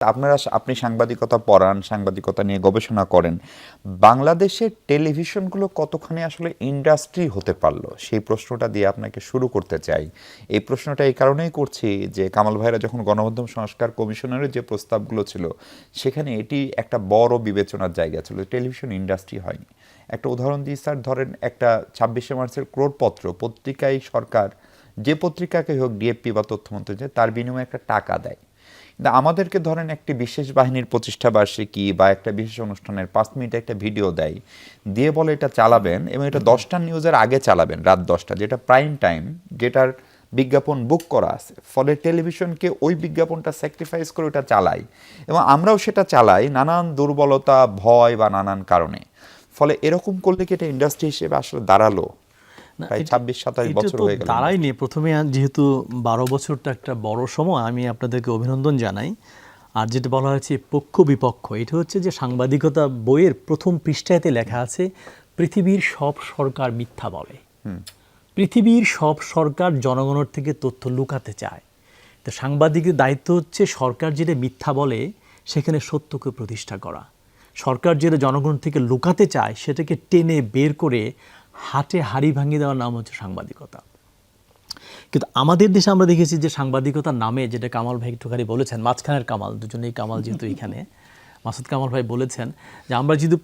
আপনি সাংবাদিকতা পড়ান, সাংবাদিকতা নিয়ে গবেষণা করেন। বাংলাদেশের টেলিভিশনগুলো কতখানি আসলে ইন্ডাস্ট্রি হতে পারলো, সেই প্রশ্নটা দিয়ে আপনাকে শুরু করতে চাই। এই প্রশ্নটা এই কারণেই করছি যে কামাল ভাইরা যখন গণমাধ্যম সংস্কার কমিশনারের যে প্রস্তাবগুলো ছিল, সেখানে এটি একটা বড় বিবেচনার জায়গা ছিল, টেলিভিশন ইন্ডাস্ট্রি হয়নি। একটা উদাহরণ দিই স্যার, ধরেন একটা 26শে মার্চের ক্রোড়পত্র পত্রিকায় সরকার যে পত্রিকাকে হোক ডিএফপি বা তথ্যমন্ত্রী তার বিনিময়ে একটা টাকা দেয়। কিন্তু আমাদেরকে ধরেন একটি বিশেষ বাহিনীর প্রতিষ্ঠা বার্ষিকী বা একটা বিশেষ অনুষ্ঠানের 5 মিনিট একটা ভিডিও দেয়, দিয়ে বলে এটা চালাবেন এবং এটা 10টা নিউজের আগে চালাবেন, রাত 10টা, যেটা প্রাইম টাইম, যেটার বিজ্ঞাপন বুক করা আছে। ফলে টেলিভিশনকে ওই বিজ্ঞাপনটা স্যাক্রিফাইস করে ওটা চালাই এবং আমরাও সেটা চালাই নানান দুর্বলতা, ভয় বা নানান কারণে। ফলে এরকম করলে কি এটা ইন্ডাস্ট্রি হিসেবে আসলে দাঁড়ালো? প্রায় 26-27 বছর হয়ে গেল। দাঁড়ায়নি। প্রথমে যেহেতু 12 বছরটা একটা বড় সময়, আমি আপনাদেরকে অভিনন্দন জানাই। আর যেটা বলা হয়েছে পক্ষ বিপক্ষ, এটা হচ্ছে যে সাংবাদিকতা বইয়ের প্রথম পৃষ্ঠাতে লেখা আছে পৃথিবীর সব সরকার মিথ্যা বলে। পৃথিবীর সব সরকার জনগণের থেকে তথ্য লুকাতে চায়। তো সাংবাদিকের দায়িত্ব হচ্ছে সরকার যেটা মিথ্যা বলে সেখানে সত্যকে প্রতিষ্ঠা করা। সরকার যেটা জনগণ থেকে লুকাতে চায় সেটাকে টেনে বের করে হাটে হাড়ি ভাঙিয়ে দেওয়ার নাম হচ্ছে সাংবাদিকতা। কিন্তু আমাদের দেশে আমরা দেখেছি যে সাংবাদিকতার নামে, যেটা কামাল ভাই একটুখানি বলেছেন, মাঝখানের কামাল, দুজনেই কামাল যেহেতু এখানে, মাসুদ কামাল ভাই বলেছেন যে আমরা যদি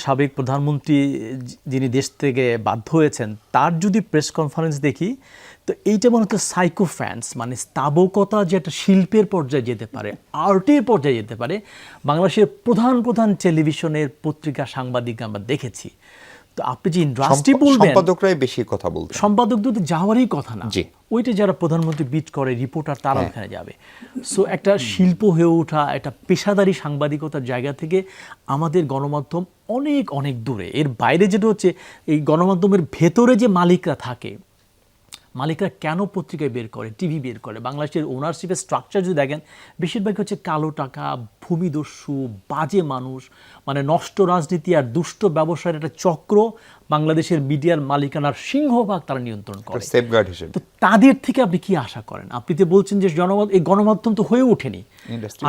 সাবেক প্রধানমন্ত্রী যিনি দেশ থেকে বাধ্য হয়েছেন তার যদি প্রেস কনফারেন্স দেখি, তো এইটা মনে হচ্ছে সাইকোফ্যান্স, মানে স্তাবকতা যে একটা শিল্পের পর্যায়ে যেতে পারে, আর্টের পর্যায়ে যেতে পারে, বাংলাদেশের প্রধান টেলিভিশনের পত্রিকা সাংবাদিক আমরা দেখেছি। তো আপনি যে ইন্ডাস্ট্রি বলবেন, সম্পাদকরাই বেশি কথা বলতেন, সম্পাদকদের তো যাওয়ারই কথা না। ওইটা যারা প্রধানমন্ত্রী বিট করে, রিপোর্টার, তারা ওখানে যাবে। সো একটা শিল্প হয়ে ওঠা, একটা পেশাদারি সাংবাদিকতার জায়গা থেকে আমাদের গণমাধ্যম অনেক অনেক দূরে। এর বাইরে যেটা হচ্ছে, এই গণমাধ্যমের ভেতরে যে মালিকরা থাকে, মালিকরা কেন পত্রিকায় বের করে, টিভি বের করে, বাংলাদেশের ওনারশিপের স্ট্রাকচার যদি দেখেন, বেশিরভাগ হচ্ছে কালো টাকা, ভূমিদস্যু, বাজে মানুষ, মানে নষ্ট রাজনীতি আর দুষ্ট ব্যবসায়ের একটা চক্র বাংলাদেশের মিডিয়ার মালিকানার সিংহভাগ তারা নিয়ন্ত্রণ করে। তো তাদের থেকে আপনি কি আশা করেন? আপনি তো বলছেন যে এই গণমাধ্যম তো হয়ে ওঠেনি।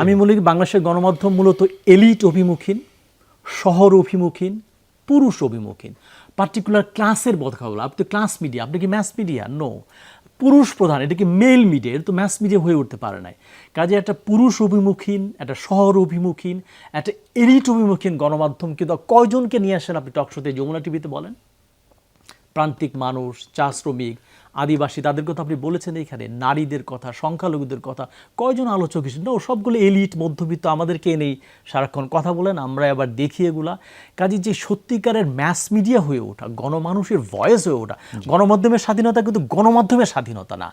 আমি মনে করি বাংলাদেশের গণমাধ্যম মূলত এলিট অভিমুখীন, শহর অভিমুখীন, পুরুষ অভিমুখীন, পার্টিকুলার ক্লাসের কথা বলা। আপনি তো ক্লাস মিডিয়া, আপনি কি ম্যাস মিডিয়া? নো, পুরুষ প্রধান, এটা কি মেল মিডিয়া, এটা তো ম্যাস মিডিয়া হয়ে উঠতে পারে নাই। কাজে একটা পুরুষ অভিমুখীন, একটা শহর অভিমুখীন, একটা এলিট অভিমুখীন গণমাধ্যম কিন্তু কয়জনকে নিয়ে আসেন আপনি টকশোতে, যমুনা টিভিতে বলেন? প্রান্তিক মানুষ, চা শ্রমিক, আদিবাসী, তাদের কথা আপনি বলেছেন এখানে, নারীদের কথা, সংখ্যালঘুদের কথা, কয়জন আলোচক হিসেবে? ও সবগুলো এলিট, মধ্যবিত্ত, আমাদেরকে এনেই সারাক্ষণ কথা বলেন, আমরা আবার দেখি এগুলা। কাজে যে সত্যিকারের ম্যাস মিডিয়া হয়ে ওঠা, গণমানুষের ভয়েস হয়ে ওঠা, গণমাধ্যমের স্বাধীনতা কিন্তু গণমাধ্যমের স্বাধীনতা না,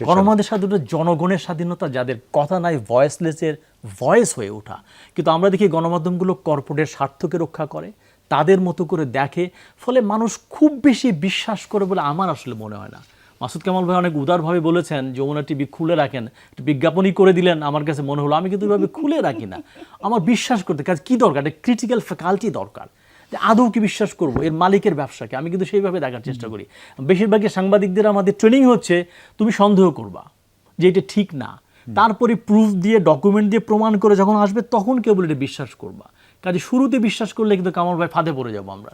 গণমাধ্যমের স্বাধীনতা জনগণের স্বাধীনতা, যাদের কথা নাই, ভয়েসলেসের ভয়েস হয়ে ওঠা। কিন্তু আমরা দেখি গণমাধ্যমগুলো কর্পোরেট স্বার্থকে রক্ষা করে, তাদের মতো করে দেখে, ফলে মানুষ খুব বেশি বিশ্বাস করে বলে আমার আসলে মনে হয় না। মাসুদ কামাল ভাই অনেক উদারভাবে বলেছেন যমুনা টিভি খুলে রাখেন, বিজ্ঞাপনই করে দিলেন, আমার কাছে মনে হলো। আমি কিন্তু ওইভাবে খুলে রাখি না, আমার বিশ্বাস করতে কাজ কি দরকার, একটা ক্রিটিক্যাল ফ্যাকাল্টি দরকার, যে আদৌ কি বিশ্বাস করবো এর মালিকের ব্যবসাকে, আমি কিন্তু সেইভাবে দেখার চেষ্টা করি। বেশিরভাগই সাংবাদিকদের আমাদের ট্রেনিং হচ্ছে তুমি সন্দেহ করবা যে এটা ঠিক না, তারপরে প্রুফ দিয়ে, ডকুমেন্ট দিয়ে প্রমাণ করে যখন আসবে তখন কেবল এটা বিশ্বাস করবা। কাজে শুরুতে বিশ্বাস করলে কিন্তু কামাল ভাই ফাঁদে পড়ে যাবো আমরা।